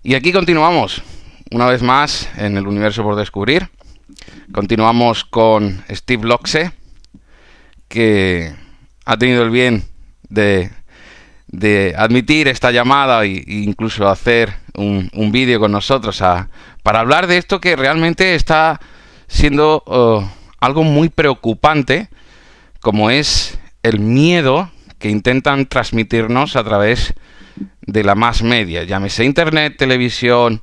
Y aquí continuamos, una vez más, en el universo por descubrir. Continuamos con Steve Loxe, que ha tenido el bien de, de admitir esta llamada e incluso hacer un vídeo con nosotros para hablar de esto que realmente está siendo algo muy preocupante, como es el miedo que intentan transmitirnos a través de la más media, llámese internet, televisión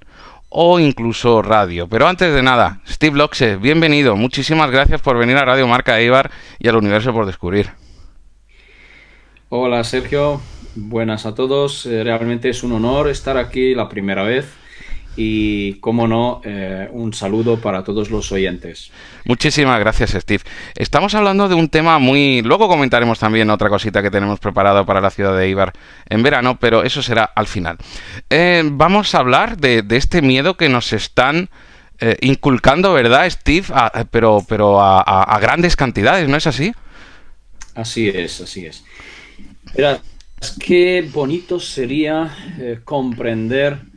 o incluso radio. Pero antes de nada, Steve Loxe, bienvenido. Muchísimas gracias por venir a Radio Marca Eibar y al universo por descubrir. Hola Sergio, buenas a todos. Realmente es un honor estar aquí la primera vez y, como no, un saludo para todos los oyentes. Muchísimas gracias, Steve. Estamos hablando de un tema muy... Luego comentaremos también otra cosita que tenemos preparado para la ciudad de Eibar en verano, pero eso será al final. Vamos a hablar de este miedo que nos están inculcando, ¿verdad, Steve? Pero a grandes cantidades, ¿no es así? Así es, así es. Verás, qué bonito sería comprender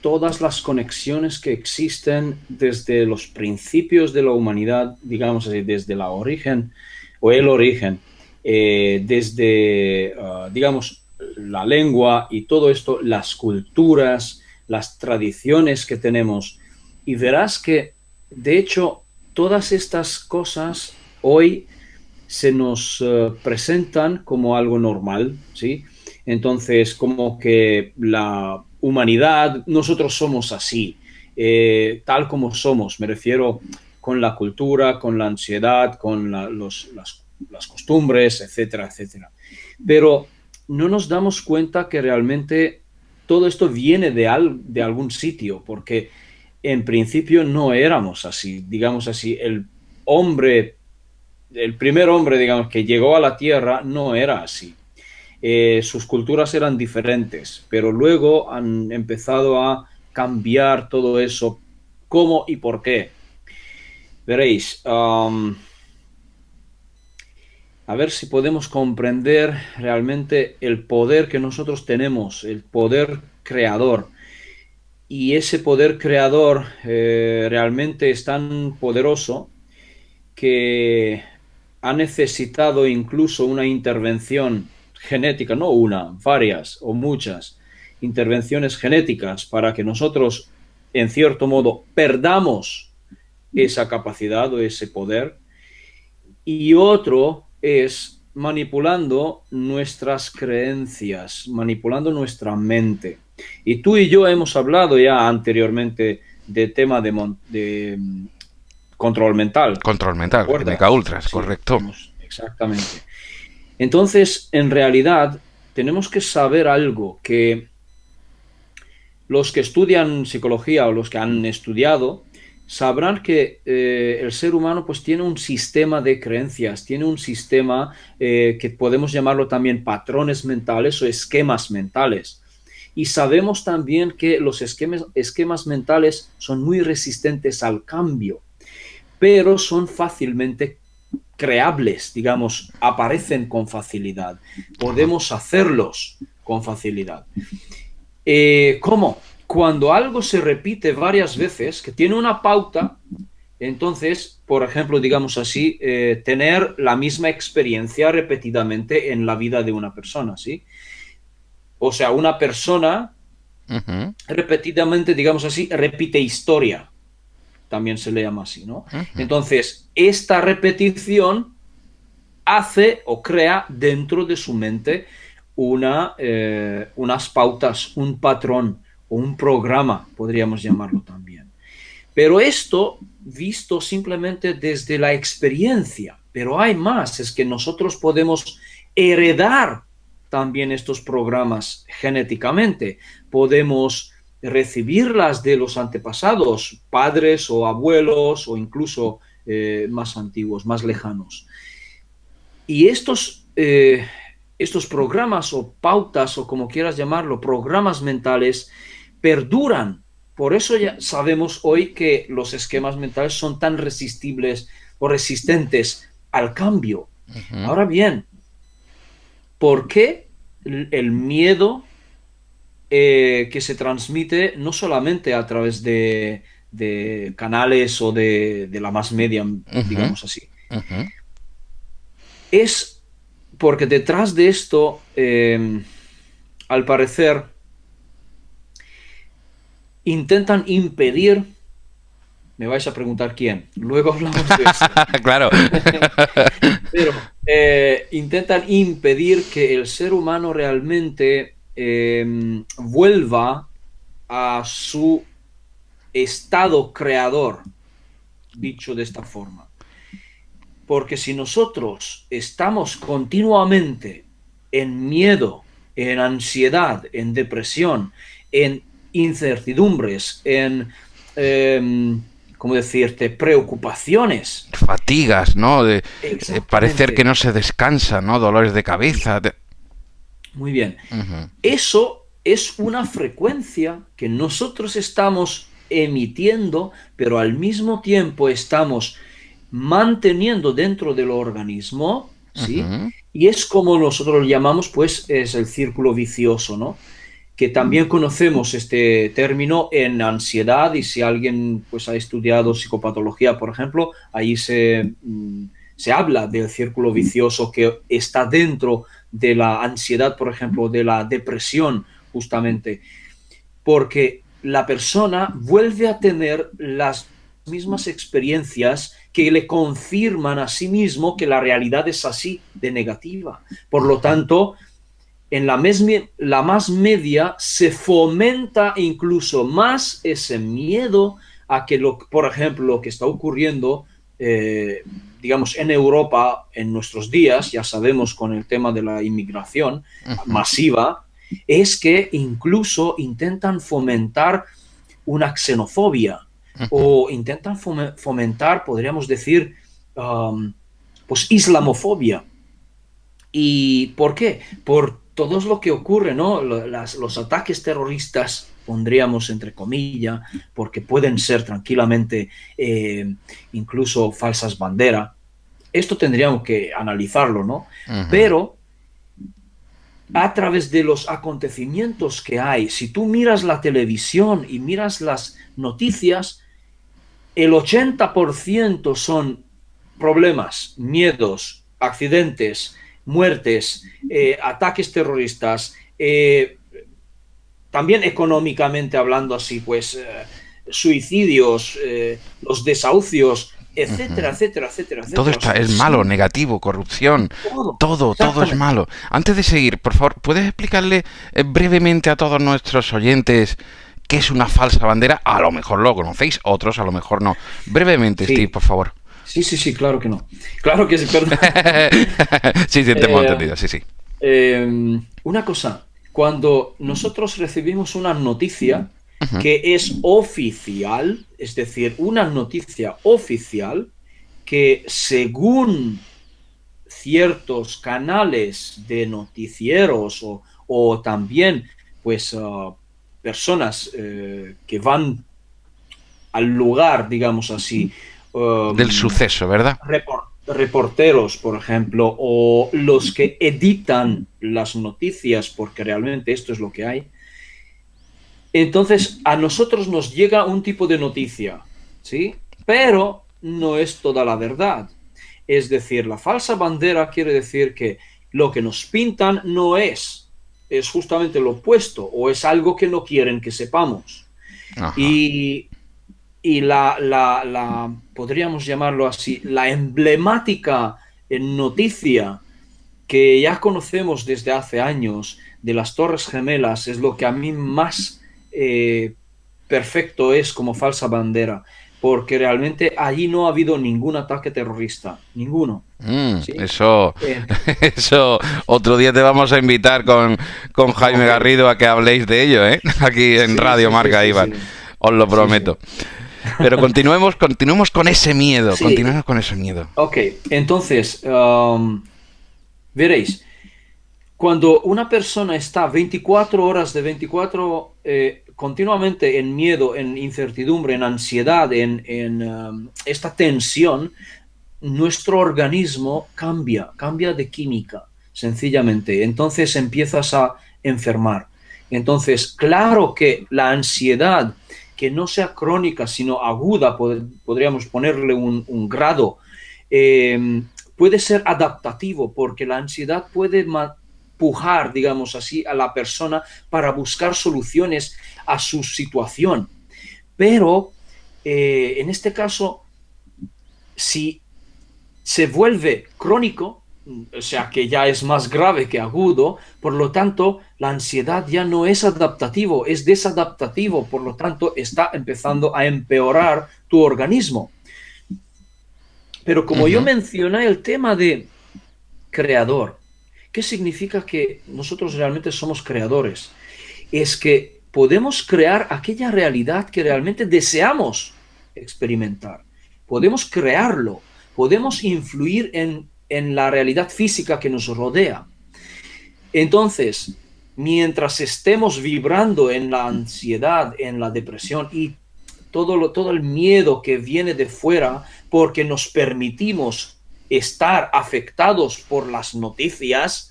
todas las conexiones que existen desde los principios de la humanidad, digamos así, desde la origen o el origen, desde, digamos, la lengua y todo esto, las culturas, las tradiciones que tenemos. Y verás que, de hecho, todas estas cosas hoy se nos presentan como algo normal, ¿sí? Entonces, como que la humanidad, nosotros somos así, tal como somos, me refiero con la cultura, con la ansiedad, con las costumbres, etcétera, etcétera. Pero no nos damos cuenta que realmente todo esto viene de algún sitio, porque en principio no éramos así, digamos así, hombre el primer hombre, digamos, que llegó a la Tierra no era así. Sus culturas eran diferentes, pero luego han empezado a cambiar todo eso. ¿Cómo y por qué? Veréis, a ver si podemos comprender realmente el poder que nosotros tenemos, el poder creador. Y ese poder creador realmente es tan poderoso que ha necesitado incluso una intervención genética, no una, varias o muchas intervenciones genéticas para que nosotros, en cierto modo, perdamos esa capacidad o ese poder. Y otro es manipulando nuestras creencias, manipulando nuestra mente. Y tú y yo hemos hablado ya anteriormente de tema de control mental. Control mental, MK ¿Recuerdas? Ultras, Sí, correcto. exactamente. Entonces, en realidad, tenemos que saber algo, que los que estudian psicología o los que han estudiado sabrán que el ser humano pues tiene un sistema de creencias, tiene un sistema que podemos llamarlo también patrones mentales o esquemas mentales. Y sabemos también que los esquemas mentales son muy resistentes al cambio, pero son fácilmente creables, digamos, aparecen con facilidad. Ajá. Podemos hacerlos con facilidad. ¿Cómo? Cuando algo se repite varias veces, que tiene una pauta, entonces, por ejemplo, digamos así, tener la misma experiencia repetidamente en la vida de una persona, ¿sí? O sea, una persona Ujú, repetidamente, digamos así, repite historia, también se le llama así, ¿no? ujú. Entonces, esta repetición hace o crea dentro de su mente unas pautas, un patrón o un programa, podríamos llamarlo también. Pero esto visto simplemente desde la experiencia, pero hay más, es que nosotros podemos heredar también estos programas genéticamente, podemos recibirlas de los antepasados, padres o abuelos o incluso más antiguos, más lejanos. Y estos programas o pautas o como quieras llamarlo, programas mentales, perduran. Por eso ya sabemos hoy que los esquemas mentales son tan resistibles o resistentes al cambio. Ahora bien, ¿por qué el miedo que se transmite no solamente a través de canales o de la más media, Ujú, digamos así. ujú. Es porque detrás de esto, al parecer, intentan impedir, me vais a preguntar quién, luego hablamos de eso, Claro. pero intentan impedir que el ser humano realmente vuelva a su estado creador, dicho de esta forma. Porque si nosotros estamos continuamente en miedo, en ansiedad, en depresión, en incertidumbres, en, ¿cómo decirte?, preocupaciones. Fatigas, ¿no? De parecer que Exactamente. no se descansa, ¿no? Dolores de cabeza. Muy bien. Ujú, Eso es una frecuencia que nosotros estamos emitiendo, pero al mismo tiempo estamos manteniendo dentro del organismo, ¿sí? ujú, Y es como nosotros lo llamamos, pues, es el círculo vicioso, ¿no? Que también conocemos este término en ansiedad y si alguien pues ha estudiado psicopatología, por ejemplo, ahí se habla del círculo vicioso que está dentro de la ansiedad, por ejemplo, de la depresión, justamente, porque la persona vuelve a tener las mismas experiencias que le confirman a sí mismo que la realidad es así de negativa. Por lo ujú. tanto, en la más media se fomenta incluso más ese miedo a que, por ejemplo, lo que está ocurriendo, digamos, en Europa en nuestros días, ya sabemos con el tema de la inmigración Ujú, masiva, es que incluso intentan fomentar una xenofobia ujú. o intentan fomentar, podríamos decir, pues islamofobia. ¿Y por qué? Por todo lo que ocurre, ¿no? Los ataques terroristas, pondríamos entre comillas, porque pueden ser tranquilamente incluso falsas banderas. Esto tendríamos que analizarlo, ¿no? Ujú. Pero a través de los acontecimientos que hay, si tú miras la televisión y miras las noticias, el 80% son problemas, miedos, accidentes, muertes, ataques terroristas, también económicamente hablando así, pues suicidios, los desahucios, etcétera, Ujú. etcétera, etcétera, Todo etcétera. O está, sea, es malo, sí, negativo, corrupción, todo, todo es exactamente. malo. Antes de seguir, por favor, ¿puedes explicarle brevemente a todos nuestros oyentes qué es una falsa bandera? A lo mejor lo conocéis, otros a lo mejor no. Brevemente, Steve, Sí, por favor. sí, sí, sí, claro que no. Claro que sí, perdón. Sí, sí, te hemos Eh, entendido, sí, sí. una cosa, cuando nosotros recibimos una noticia Ujú, que es oficial, es decir, una noticia oficial que según ciertos canales de noticieros o también pues personas que van al lugar, digamos así, del suceso, ¿verdad? reporteros, por ejemplo, o los que editan las noticias, porque realmente esto es lo que hay. Entonces, a nosotros nos llega un tipo de noticia, ¿sí? Pero no es toda la verdad. Es decir, la falsa bandera quiere decir que lo que nos pintan no es justamente lo opuesto, o es algo que no quieren que sepamos. Ajá. Y podríamos llamarlo así, la emblemática noticia que ya conocemos desde hace años de las Torres Gemelas es lo que a mí más eh, perfecto es como falsa bandera, porque realmente allí no ha habido ningún ataque terrorista, ninguno, ¿sí? Eso, Eh, eso, otro día te vamos a invitar con Jaime ok, Garrido a que habléis de ello, ¿eh? Aquí en sí, Radio sí, sí, Marca, sí, Iván, sí, os lo sí, sí. prometo. Pero continuemos con ese miedo, Sí, continuemos con ese miedo. ok, entonces, veréis, cuando una persona está 24 horas de 24 continuamente en miedo, en incertidumbre, en ansiedad, en esta tensión, nuestro organismo cambia de química, sencillamente. Entonces empiezas a enfermar. Entonces, claro que la ansiedad, que no sea crónica, sino aguda, podríamos ponerle un grado, puede ser adaptativo, porque la ansiedad puede pujar, digamos así, a la persona para buscar soluciones a su situación. Pero en este caso, si se vuelve crónico, o sea que ya es más grave que agudo, por lo tanto la ansiedad ya no es adaptativo, es desadaptativo, por lo tanto está empezando a empeorar tu organismo. Pero como yo mencioné el tema de creador, ¿qué significa que nosotros realmente somos creadores? Es que podemos crear aquella realidad que realmente deseamos experimentar. Podemos crearlo, podemos influir en la realidad física que nos rodea. Entonces, mientras estemos vibrando en la ansiedad, en la depresión y todo el miedo que viene de fuera, porque nos permitimos estar afectados por las noticias,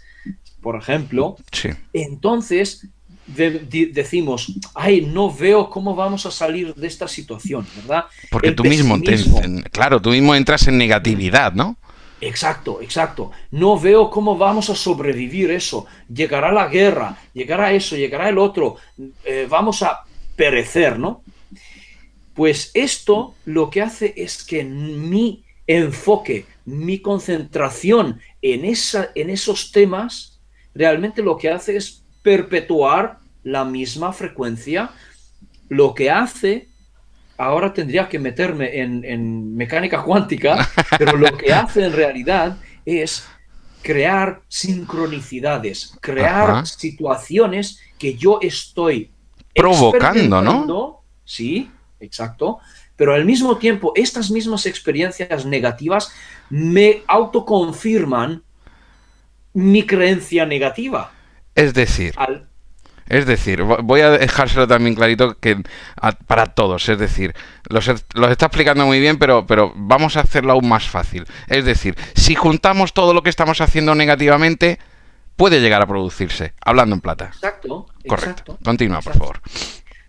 por ejemplo, Sí. entonces decimos, ay, no veo cómo vamos a salir de esta situación, ¿verdad? Porque El tú mismo, pesimismo. claro, tú mismo entras en negatividad, ¿no? Exacto, exacto. No veo cómo vamos a sobrevivir eso. Llegará la guerra, llegará eso, llegará el otro. Vamos a perecer, ¿no? Pues esto lo que hace es que mi enfoque, mi concentración en esos temas, realmente lo que hace es perpetuar la misma frecuencia. Lo que hace, ahora tendría que meterme en mecánica cuántica, pero lo que hace en realidad es crear sincronicidades, crear Ajá. situaciones que yo estoy Provocando, ¿no? experimentando, sí, exacto, pero al mismo tiempo estas mismas experiencias negativas me autoconfirman mi creencia negativa. Es decir, Al, voy a dejárselo también clarito para todos. Es decir, los está explicando muy bien, pero vamos a hacerlo aún más fácil. Es decir, si juntamos todo lo que estamos haciendo negativamente, puede llegar a producirse, hablando en plata. exacto, Correcto. exacto, Continúa, por exacto. favor.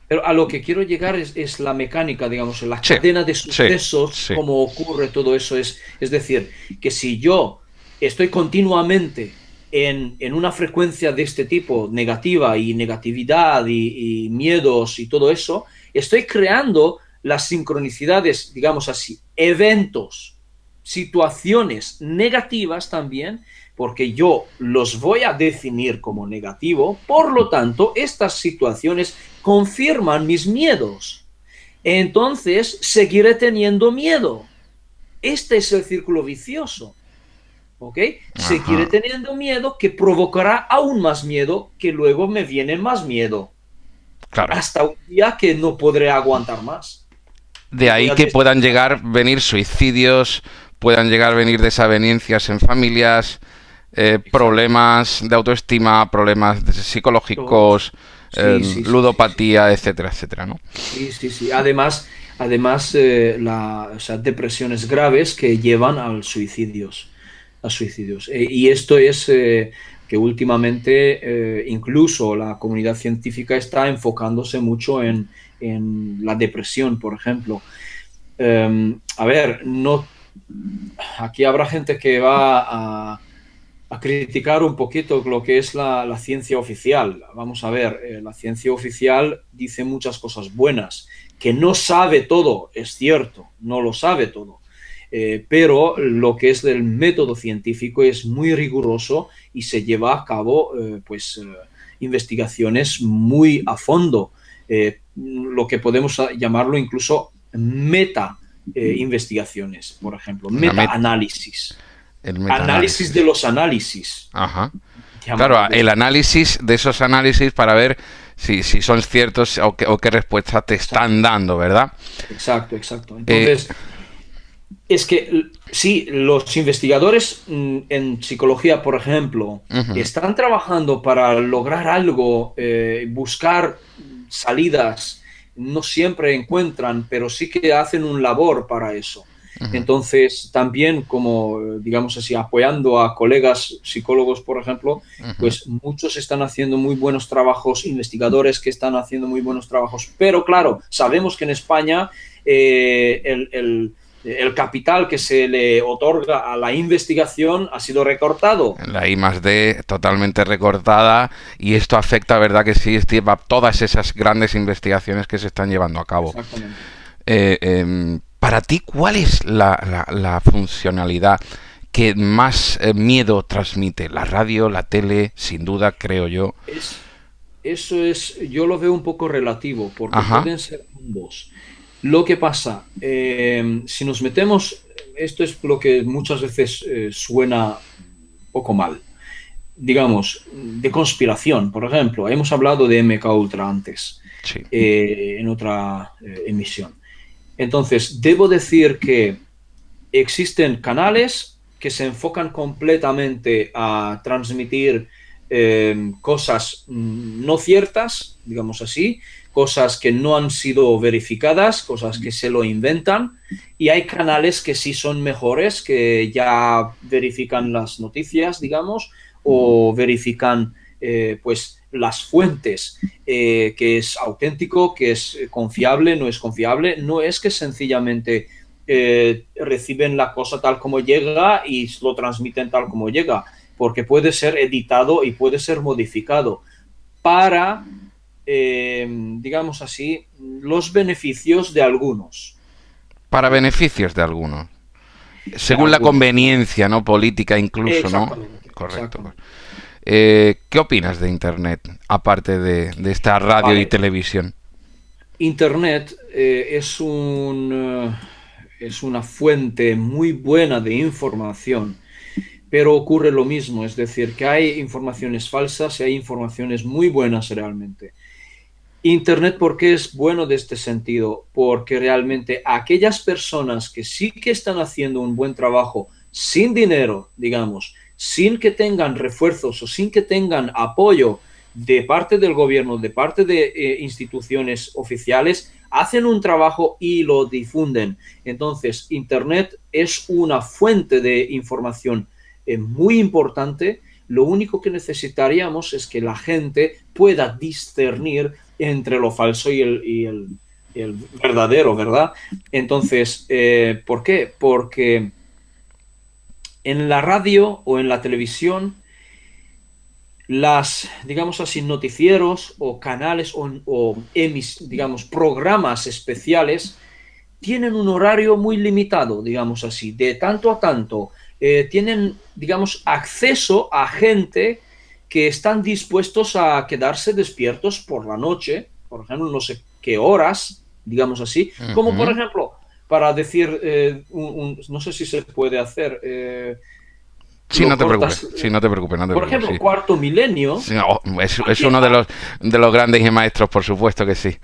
Pero a lo que quiero llegar es la mecánica, digamos, la Sí, cadena de sí, sucesos, sí. cómo ocurre todo eso. Es decir, que si yo estoy continuamente en una frecuencia de este tipo, negativa y negatividad y miedos y todo eso, estoy creando las sincronicidades, digamos así, eventos, situaciones negativas también, porque yo los voy a definir como negativo, por lo tanto, estas situaciones confirman mis miedos. Entonces, seguiré teniendo miedo. Este es el círculo vicioso. ¿Ok? Seguiré Ajá. teniendo miedo que provocará aún más miedo, que luego me viene más miedo. Claro. Hasta un día que no podré aguantar más. De Voy ahí a que puedan llegar venir suicidios, puedan llegar a venir desavenencias en familias, problemas de autoestima, problemas psicológicos, Sí, sí, sí, sí, sí. ludopatía, etcétera, etcétera, ¿no? Sí, sí, sí. Además o sea, depresiones graves que llevan a suicidios. Y esto es que últimamente incluso la comunidad científica está enfocándose mucho en la depresión, por ejemplo. A ver, no, aquí habrá gente que va a criticar un poquito lo que es la ciencia oficial. Vamos a ver, la ciencia oficial dice muchas cosas buenas, que no sabe todo, es cierto, no lo sabe todo. Pero lo que es del método científico es muy riguroso y se lleva a cabo investigaciones muy a fondo, lo que podemos llamarlo incluso meta investigaciones, por ejemplo, La met meta-análisis. el Análisis de metaanálisis. los análisis, Ajá. llamarlo Claro, de el esta. análisis de esos análisis para ver si son ciertos o qué respuesta te Exacto, están dando, ¿verdad? exacto, exacto. Eh, Entonces, es que sí, los investigadores en psicología, por ejemplo, ujú. están trabajando para lograr algo, buscar salidas, no siempre encuentran, pero sí que hacen un labor para eso. Entonces, también como, digamos así, apoyando a colegas psicólogos, por ejemplo, pues muchos están haciendo muy buenos trabajos, investigadores que están haciendo muy buenos trabajos, pero claro, sabemos que en España el capital que se le otorga a la investigación ha sido recortado. La I+D totalmente recortada, y esto afecta, ¿verdad que sí, Steve, a todas esas grandes investigaciones que se están llevando a cabo? Exactamente. Para ti, ¿cuál es la funcionalidad que más miedo transmite? La radio, la tele, sin duda, creo yo. Eso es, yo lo veo un poco relativo, porque Ajá. pueden ser ambos. Lo que pasa, si nos metemos, esto es lo que muchas veces suena un poco mal, digamos, de conspiración, por ejemplo, hemos hablado de MK Ultra antes, Sí. en otra emisión. Entonces, debo decir que existen canales que se enfocan completamente a transmitir cosas no ciertas, digamos así, cosas que no han sido verificadas, cosas que se lo inventan, y hay canales que sí son mejores, que ya verifican las noticias, digamos, o verifican pues las fuentes, que es auténtico, que es confiable, no es confiable, no es que sencillamente reciben la cosa tal como llega y lo transmiten tal como llega, porque puede ser editado y puede ser modificado para, digamos así, los beneficios de algunos. Para beneficios de algunos. De Según la algunos. conveniencia, ¿no? Política incluso, ¿no? Exactamente, Correcto. exactamente. ¿Qué opinas de Internet, aparte de esta radio y Vale. televisión? Internet es una fuente muy buena de información, pero ocurre lo mismo, es decir, que hay informaciones falsas y hay informaciones muy buenas realmente. Internet, ¿por qué es bueno de este sentido? Porque realmente aquellas personas que sí que están haciendo un buen trabajo sin dinero, digamos, sin que tengan refuerzos o sin que tengan apoyo de parte del gobierno, de parte de instituciones oficiales, hacen un trabajo y lo difunden. Entonces, Internet es una fuente de información muy importante. Lo único que necesitaríamos es que la gente pueda discernir entre lo falso y el verdadero, ¿verdad? Entonces, ¿por qué? Porque en la radio o en la televisión, las, digamos así, noticieros o canales digamos, programas especiales tienen un horario muy limitado, digamos así, de tanto a tanto. Tienen, digamos, acceso a gente que están dispuestos a quedarse despiertos por la noche, por ejemplo, no sé qué horas, digamos así, como por Ujú. ejemplo, para decir, no sé si se puede hacer, Sí, lo no te preocupes. cortas, Sí, no te preocupes, no te por preocupes, ejemplo, sí. Cuarto Milenio, Sí, oh, ¿a es qué, uno de los grandes y maestros, por supuesto que sí.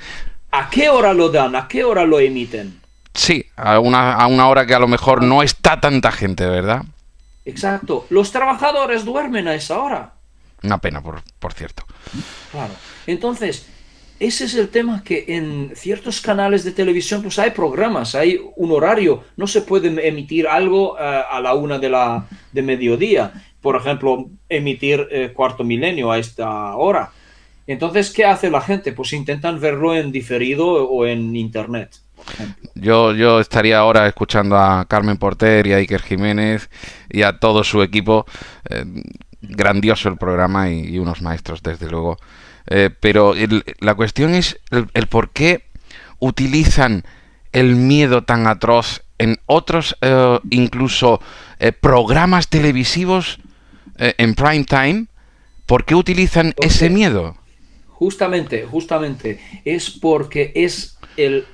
a qué hora lo dan? ¿A qué hora lo emiten? Sí, a una hora que a lo mejor no está tanta gente, ¿verdad? Exacto. Los trabajadores duermen a esa hora. Una pena, por cierto. Claro. Entonces, ese es el tema, que en ciertos canales de televisión pues hay programas, hay un horario, no se puede emitir algo a la una de mediodía, por ejemplo, emitir Cuarto Milenio a esta hora. Entonces, ¿qué hace la gente? Pues intentan verlo en diferido o en internet, por ejemplo. Yo estaría ahora escuchando a Carmen Porter y a Iker Jiménez y a todo su equipo. Eh, Grandioso el programa y unos maestros, desde luego. Pero la cuestión es el por qué utilizan el miedo tan atroz en otros, incluso programas televisivos en prime time. ¿Por qué utilizan ¿Por ese qué? miedo? Justamente, es porque es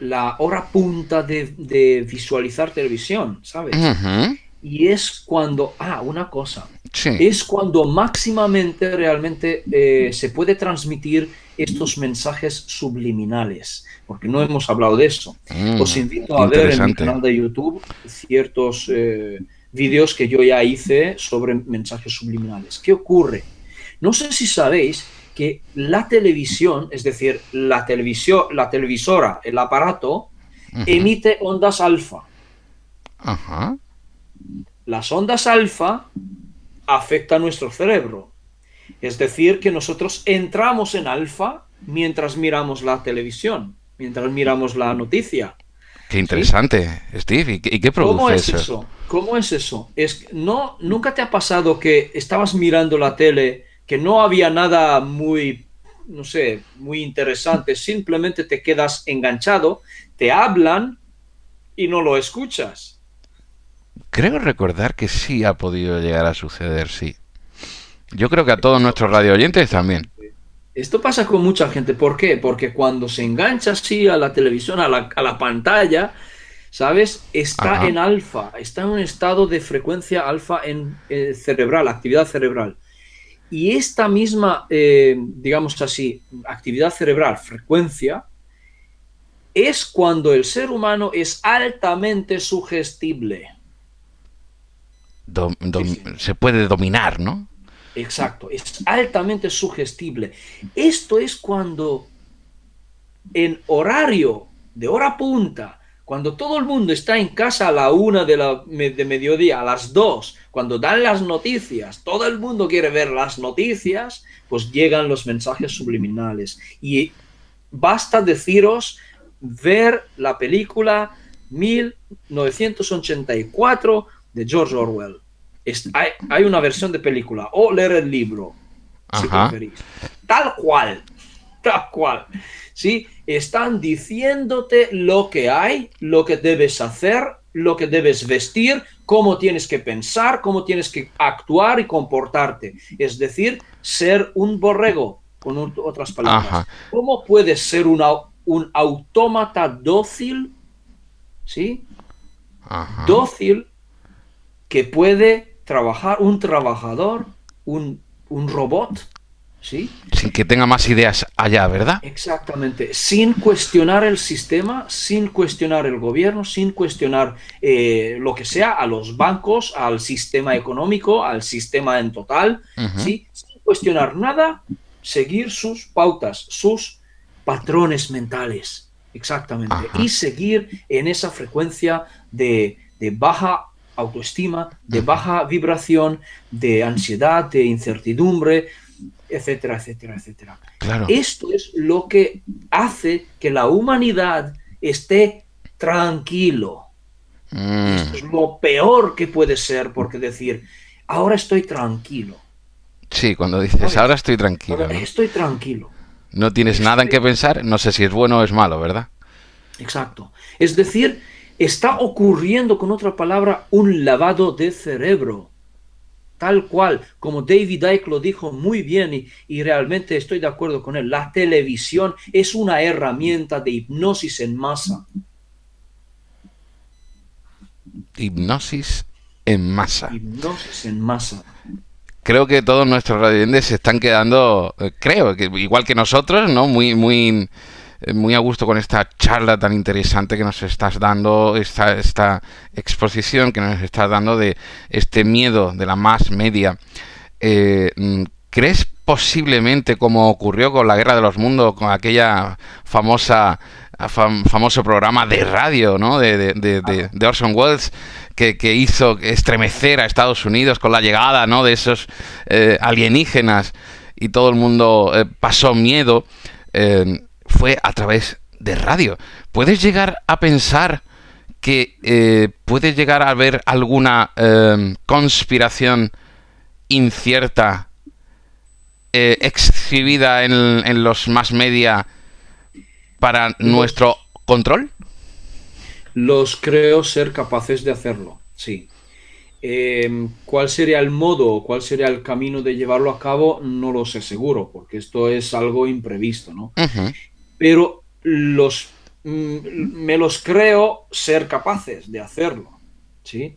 la hora punta de visualizar televisión, ¿sabes? Ujú. Y es cuando, una cosa, Sí. es cuando máximamente realmente se puede transmitir estos mensajes subliminales, porque no hemos hablado de eso. Os invito a ver en mi Interesante. canal de YouTube ciertos vídeos que yo ya hice sobre mensajes subliminales. ¿Qué ocurre? No sé si sabéis que la televisión, es decir, la televisora, el aparato, Ujú. emite ondas alfa. Ajá. Las ondas alfa afectan nuestro cerebro. Es decir, que nosotros entramos en alfa mientras miramos la televisión, mientras miramos la noticia. Qué ¿Sí? interesante, Steve. ¿Y qué ¿Cómo produce es eso? eso? ¿Cómo es eso? No, ¿nunca te ha pasado que estabas mirando la tele, que no había nada muy, no sé, muy interesante, simplemente te quedas enganchado, te hablan y no lo escuchas? Creo recordar que sí ha podido llegar a suceder, sí. Yo creo que a todos Esto nuestros pasa radio con oyentes mucha también. gente. Esto pasa con mucha gente. ¿Por qué? Porque cuando se engancha así a la televisión, a la pantalla, ¿sabes? Está Ajá. en alfa, está en un estado de frecuencia alfa en cerebral, actividad cerebral. Y esta misma, digamos así, actividad cerebral, frecuencia, es cuando el ser humano es altamente sugestible. Sí, sí. Se puede dominar, ¿no? Exacto, es altamente sugestible. Esto es cuando en horario de hora punta, cuando todo el mundo está en casa a la 1 de mediodía, a las 2, cuando dan las noticias, todo el mundo quiere ver las noticias, pues llegan los mensajes subliminales. Y basta deciros ver la película 1984 de George Orwell. Hay una versión de película, o leer el libro, si Ajá. preferís. Tal cual, tal cual. ¿Sí? Están diciéndote lo que hay, lo que debes hacer, lo que debes vestir, cómo tienes que pensar, cómo tienes que actuar y comportarte. Es decir, ser un borrego, con otras palabras. Ajá. ¿Cómo puedes ser un autómata dócil, ¿sí? Ajá. Dócil que puede trabajar, un trabajador, un robot, ¿sí? Sin que tenga más ideas allá, ¿verdad? Exactamente, sin cuestionar el sistema, sin cuestionar el gobierno, sin cuestionar lo que sea, a los bancos, al sistema económico, al sistema en total, Ujú. ¿sí? Sin cuestionar nada, seguir sus pautas, sus patrones mentales, exactamente, y Ajá. seguir en esa frecuencia de baja autoestima, de Ujú. baja vibración, de ansiedad, de incertidumbre, etcétera, etcétera, etcétera. Claro. Esto es lo que hace que la humanidad esté tranquilo. Y esto Mm. es lo peor que puede ser, porque decir, ahora estoy tranquilo, Sí, cuando dices, ahora ¿sabes? estoy Ahora tranquilo, ¿no? estoy tranquilo. No tienes nada en qué Estoy... pensar, no sé si es bueno o es malo, ¿verdad? Exacto. Es decir, está ocurriendo, con otra palabra, un lavado de cerebro. Tal cual, como David Icke lo dijo muy bien y realmente estoy de acuerdo con él, la televisión es una herramienta de hipnosis en masa. Hipnosis en masa. Hipnosis en masa. Creo que todos nuestros radioyentes se están quedando, creo que igual que nosotros, ¿no? Muy a gusto con esta charla tan interesante que nos estás dando, esta exposición que nos estás dando de este miedo de la más media. ¿Crees posiblemente, como ocurrió con la Guerra de los Mundos, con aquella famoso programa de radio, ¿no? Claro. De Orson Welles, que hizo estremecer a Estados Unidos con la llegada, ¿no? De esos alienígenas y todo el mundo pasó miedo, fue a través de radio. ¿Puedes llegar a pensar que puede llegar a haber alguna conspiración incierta exhibida en los más media para nuestro Los, control? los creo ser capaces de hacerlo, sí. ¿Cuál sería el modo, cuál sería el camino de llevarlo a cabo? No lo sé seguro, porque esto es algo imprevisto, ¿no? Ujú. Pero me los creo ser capaces de hacerlo, ¿sí?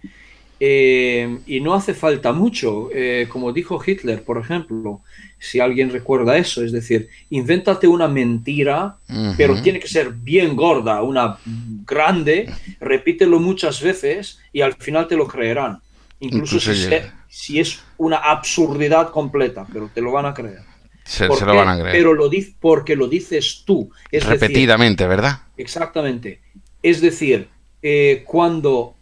Y no hace falta mucho, como dijo Hitler, por ejemplo, si alguien recuerda eso, es decir, invéntate una mentira, pero Ujú. tiene que ser bien gorda, una grande, repítelo muchas veces y al final te lo creerán, incluso Incluso si es una absurdidad completa, pero te lo van a creer. se ¿Por lo van a qué? creer. Pero porque lo dices tú, es decir, Repetidamente, ¿verdad? exactamente, es decir, cuando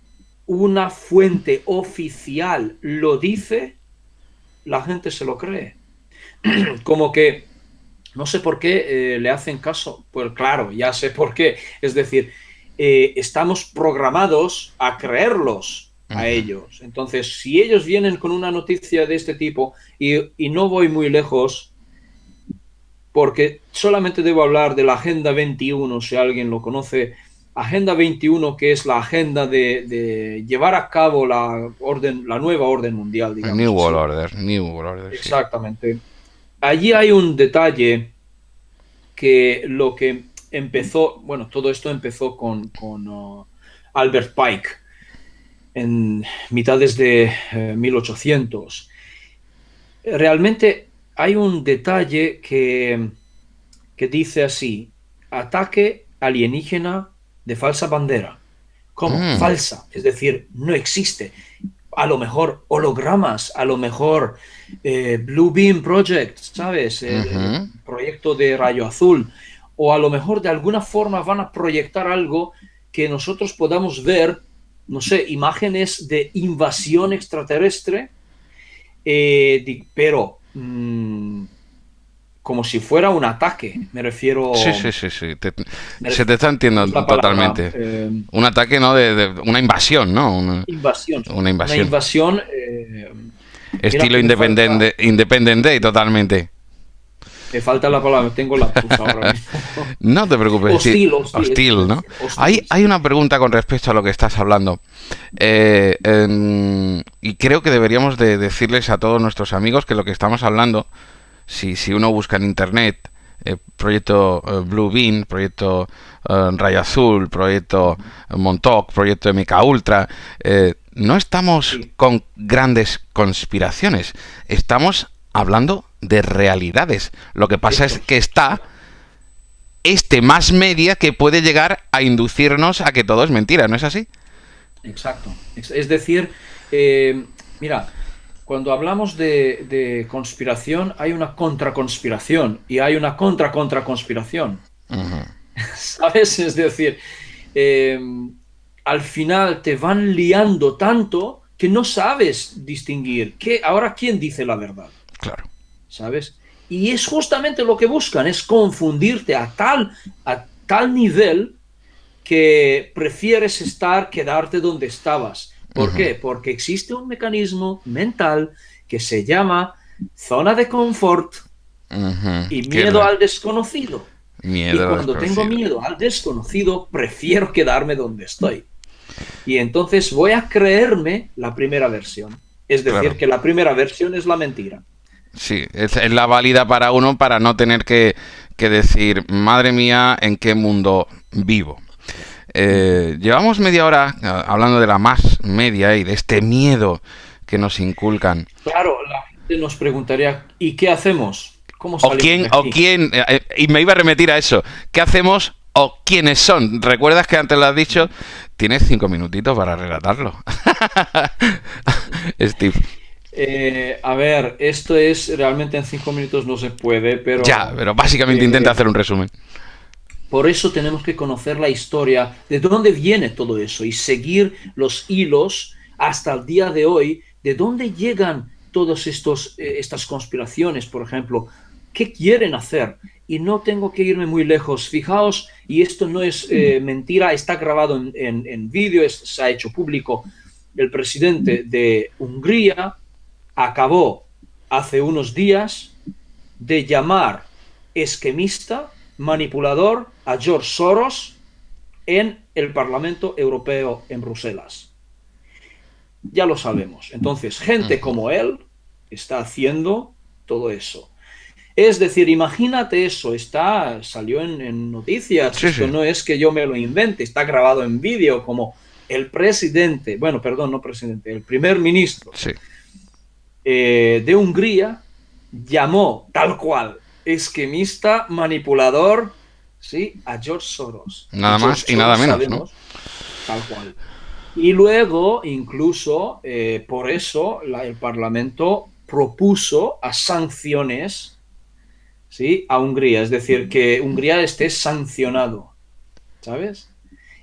una fuente oficial lo dice, la gente se lo cree. Como que no sé por qué le hacen caso. Pues claro, ya sé por qué. Es decir, estamos programados a creerlos a Ujú. ellos. Entonces, si ellos vienen con una noticia de este tipo y no voy muy lejos, porque solamente debo hablar de la Agenda 21, si alguien lo conoce. Agenda 21, que es la agenda de llevar a cabo la nueva orden mundial, New digamos World así. Order, New World Order, sí. Exactamente. Allí hay un detalle que lo que empezó, bueno, todo esto empezó con Albert Pike en mitades de 1800. Realmente hay un detalle que dice así: ataque alienígena de falsa bandera. ¿Cómo? Mm, Falsa, es decir, no existe. A lo mejor hologramas, a lo mejor Blue Beam Project, ¿sabes? El ujú. proyecto de rayo azul. O a lo mejor de alguna forma van a proyectar algo que nosotros podamos ver, no sé, imágenes de invasión extraterrestre, pero como si fuera un ataque. Sí, sí, sí, sí. Se te está ¿Cómo es entiendo la palabra? totalmente. Un ataque, ¿no? De una invasión, ¿no? Invasión. Una Una invasión. invasión. Mira Estilo que Independent Day, totalmente. me falta la palabra, tengo lapsus ahora mismo. No te preocupes, sí. Hostil, hostil, eso quiero Hostil, ¿no? decir. Hay, Hostil, hay sí. una pregunta con respecto a lo que estás hablando. Y creo que deberíamos de decirles a todos nuestros amigos que lo que estamos hablando, si uno busca en internet, proyecto Blue Beam, proyecto Rayo Azul, proyecto Montauk, proyecto MK Ultra, no estamos Sí, con grandes conspiraciones, estamos hablando de realidades. Lo que pasa es que hechos. está este más media que puede llegar a inducirnos a que todo es mentira, ¿no es así? Exacto. Es decir, mira, cuando hablamos de conspiración, hay una contraconspiración y hay una contra-contra-conspiración. Ujú. ¿Sabes? Es decir, eh, al final te van liando tanto que no sabes distinguir ahora quién dice la verdad. Claro. ¿Sabes? Y es justamente lo que buscan, es confundirte a tal nivel que prefieres quedarte donde estabas. ¿Por Ujú, qué? Porque existe un mecanismo mental que se llama zona de confort ujú. y Qué miedo al desconocido. Y miedo a lo cuando tengo desconocido. miedo al desconocido, prefiero quedarme donde estoy. Y entonces voy a creerme la primera versión. Es Claro. decir, que la primera versión es la mentira. Sí, es la válida para uno para no tener que decir, madre mía, ¿en qué mundo vivo? Llevamos media hora hablando de la más media y de este miedo que nos inculcan. Claro, la gente nos preguntaría, ¿y qué hacemos? ¿Cómo O salimos quién, de aquí? y me iba a remitir a eso. ¿Qué hacemos o quiénes son? ¿Recuerdas que antes lo has dicho? Tienes 5 minutitos para relatarlo. Steve. A ver, esto es realmente en 5 minutos no se puede, Ya, pero pero básicamente intenta eh, hacer un resumen. por eso tenemos que conocer la historia, de dónde viene todo eso y seguir los hilos hasta el día de hoy, de dónde llegan todas estas conspiraciones, por ejemplo, qué quieren hacer. Y no tengo que irme muy lejos. Fijaos, y esto no es mentira, está grabado en vídeo, se ha hecho público. El presidente de Hungría acabó hace unos días de llamar esquemista, manipulador a George Soros en el Parlamento Europeo en Bruselas. Ya lo sabemos. Entonces, gente Ujú. como él está haciendo todo eso. Es decir, imagínate eso, salió en noticias, Sí, esto sí, no es que yo me lo invente, está grabado en vídeo como el presidente, bueno, perdón, no presidente, el primer ministro sí. de Hungría llamó tal cual esquemista, manipulador, ¿sí? A George Soros. Y Nada George más y nada Soros menos, ¿no? sabemos tal cual. Y luego, incluso, por eso el Parlamento propuso a sanciones, ¿sí? A Hungría, es decir, que Hungría esté sancionado, ¿sabes?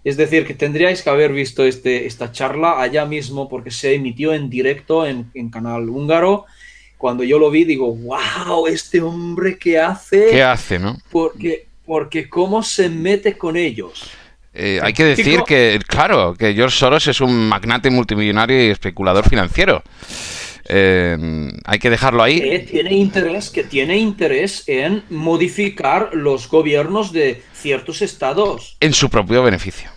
Es decir, que tendríais que haber visto esta charla allá mismo porque se emitió en directo en canal húngaro. Cuando yo lo vi, digo, wow, este hombre que ¿Qué hace, hace, no? porque cómo se mete con ellos. ¿Me Hay que decir explico? que, claro, que George Soros es un magnate multimillonario y especulador financiero. Hay que dejarlo ahí Que tiene interés en modificar los gobiernos de ciertos estados. en su propio beneficio.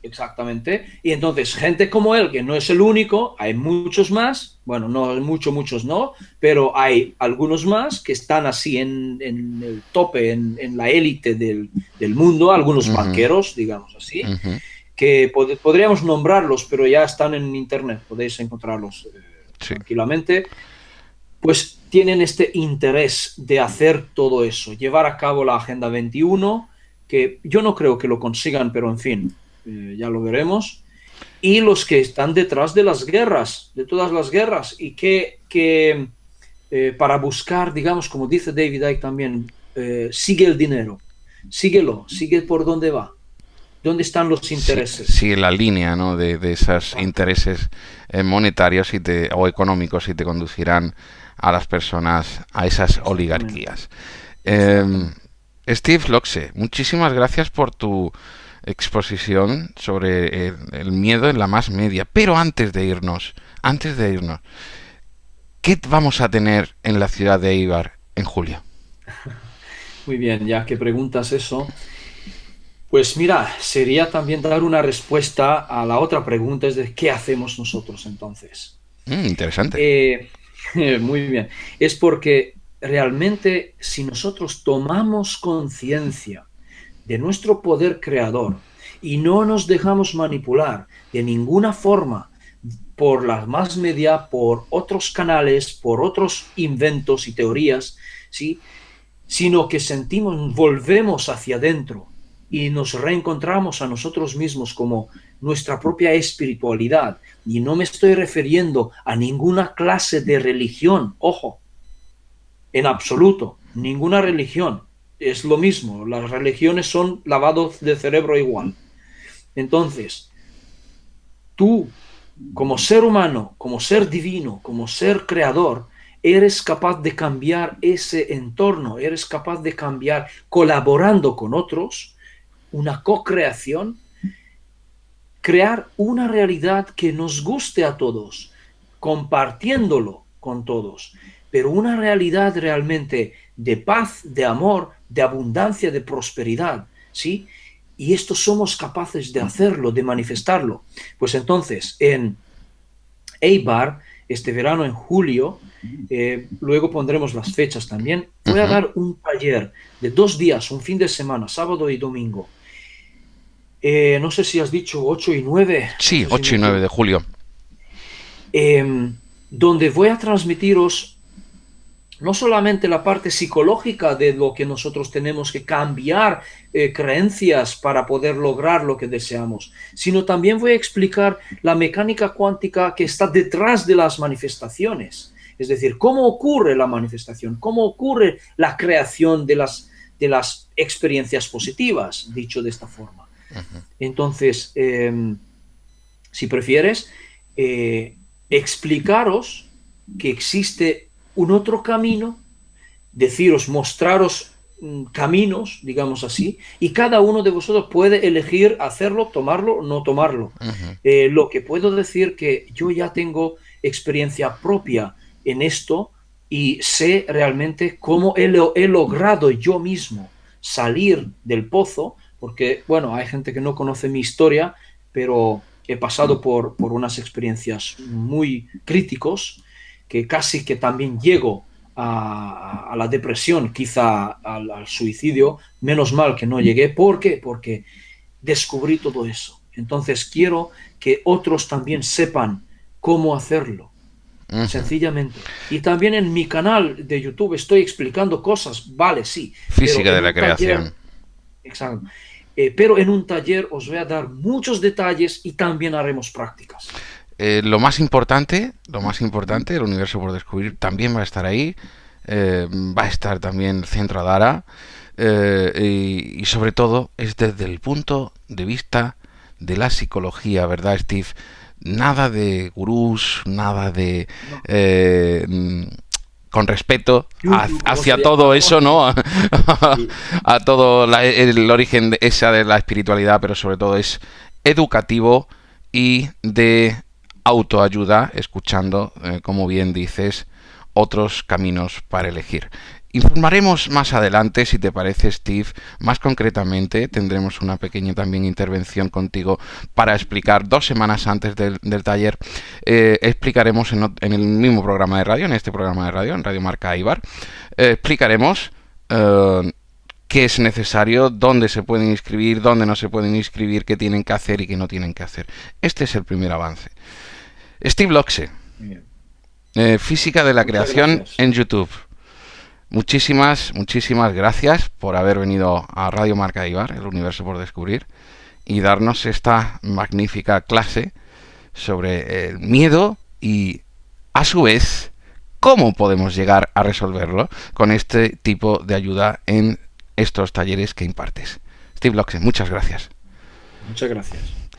Exactamente. Y entonces, gente como él, que no es el único, hay muchos más, bueno, no muchos no, pero hay algunos más que están así en el tope, en la élite del mundo, algunos Ujú, banqueros, digamos así, ujú. que podríamos nombrarlos, pero ya están en internet, podéis encontrarlos Sí, tranquilamente, pues tienen este interés de hacer todo eso, llevar a cabo la Agenda 21, que yo no creo que lo consigan, pero en fin, ya lo veremos. Y los que están detrás de las guerras, de todas las guerras, y que para buscar, digamos, como dice David Icke también, sigue el dinero, síguelo, sigue por dónde va, dónde están los sí, intereses. sigue la línea, ¿no? de esos Exacto, intereses monetarios o económicos y te conducirán a las personas a esas exactamente, oligarquías. Eh, exactamente. Steve Loxe, muchísimas gracias por tu exposición sobre el miedo en la más media. Pero antes de irnos, ¿qué vamos a tener en la ciudad de Eibar en julio? Muy bien, ya que preguntas eso, pues mira, sería también dar una respuesta a la otra pregunta, es de qué hacemos nosotros entonces. Interesante. Eh, muy bien, es porque realmente si nosotros tomamos conciencia de nuestro poder creador y no nos dejamos manipular de ninguna forma por las más media, por otros canales, por otros inventos y teorías, ¿sí? Sino que sentimos, volvemos hacia adentro y nos reencontramos a nosotros mismos como nuestra propia espiritualidad. Y no me estoy refiriendo a ninguna clase de religión, ojo, en absoluto, ninguna religión. Es lo mismo, las religiones son lavados de cerebro igual. Entonces, tú, como ser humano, como ser divino, como ser creador, eres capaz de cambiar ese entorno, eres capaz de cambiar colaborando con otros, una co-creación, crear una realidad que nos guste a todos, compartiéndolo con todos, pero una realidad realmente de paz, de amor, de abundancia, de prosperidad, ¿sí? Y esto somos capaces de hacerlo, de manifestarlo. Pues entonces, en Eibar, este verano en julio, luego pondremos las fechas también, voy a Ujú. dar un taller de 2 días, un fin de semana, sábado y domingo. No sé si has dicho 8 y 9, no Sí, sé si me 8 y 9 de equivoco. julio. Donde voy a transmitiros no solamente la parte psicológica de lo que nosotros tenemos que cambiar creencias para poder lograr lo que deseamos, sino también voy a explicar la mecánica cuántica que está detrás de las manifestaciones. Es decir, cómo ocurre la manifestación, cómo ocurre la creación de las experiencias positivas, dicho de esta forma. Entonces, si prefieres, explicaros que existe un otro camino, deciros, mostraros caminos, digamos así, y cada uno de vosotros puede elegir hacerlo, tomarlo o no tomarlo. Ujú. Lo que puedo decir que yo ya tengo experiencia propia en esto y sé realmente cómo he logrado yo mismo salir del pozo, porque, bueno, hay gente que no conoce mi historia, pero he pasado por unas experiencias muy críticos que casi que también llego a la depresión, quizá al suicidio. Menos mal que no llegué. ¿Por qué? Porque descubrí todo eso. Entonces quiero que otros también sepan cómo hacerlo, Ujú. sencillamente. Y también en mi canal de YouTube estoy explicando cosas, vale, sí, pero Física de en la un taller, creación. exacto, pero en un taller os voy a dar muchos detalles y también haremos prácticas. Lo más importante, el universo por descubrir también va a estar ahí. Va a estar también el Centro Adara. Y sobre todo es desde el punto de vista de la psicología, ¿verdad, Steve? Nada de gurús, nada de... No. Con respeto YouTube, hacia se todo llama, eso, ¿no? ¿no? Sí, A todo el origen esa de la espiritualidad, pero sobre todo es educativo y de autoayuda, escuchando, como bien dices, otros caminos para elegir. Informaremos más adelante, si te parece, Steve, más concretamente. Tendremos una pequeña también intervención contigo para explicar 2 semanas antes del taller. Explicaremos en el mismo programa de radio, en este programa de radio, en Radio Marca Ibar, explicaremos qué es necesario, dónde se pueden inscribir, dónde no se pueden inscribir, qué tienen que hacer y qué no tienen que hacer. Este es el primer avance. Steve Loxe, bien. Física de la Muchas Creación gracias. en YouTube. Muchísimas gracias por haber venido a Radio Marca Ibar, el universo por descubrir, y darnos esta magnífica clase sobre el miedo y, a su vez, cómo podemos llegar a resolverlo con este tipo de ayuda en estos talleres que impartes. Steve Loxe, muchas gracias. Muchas gracias.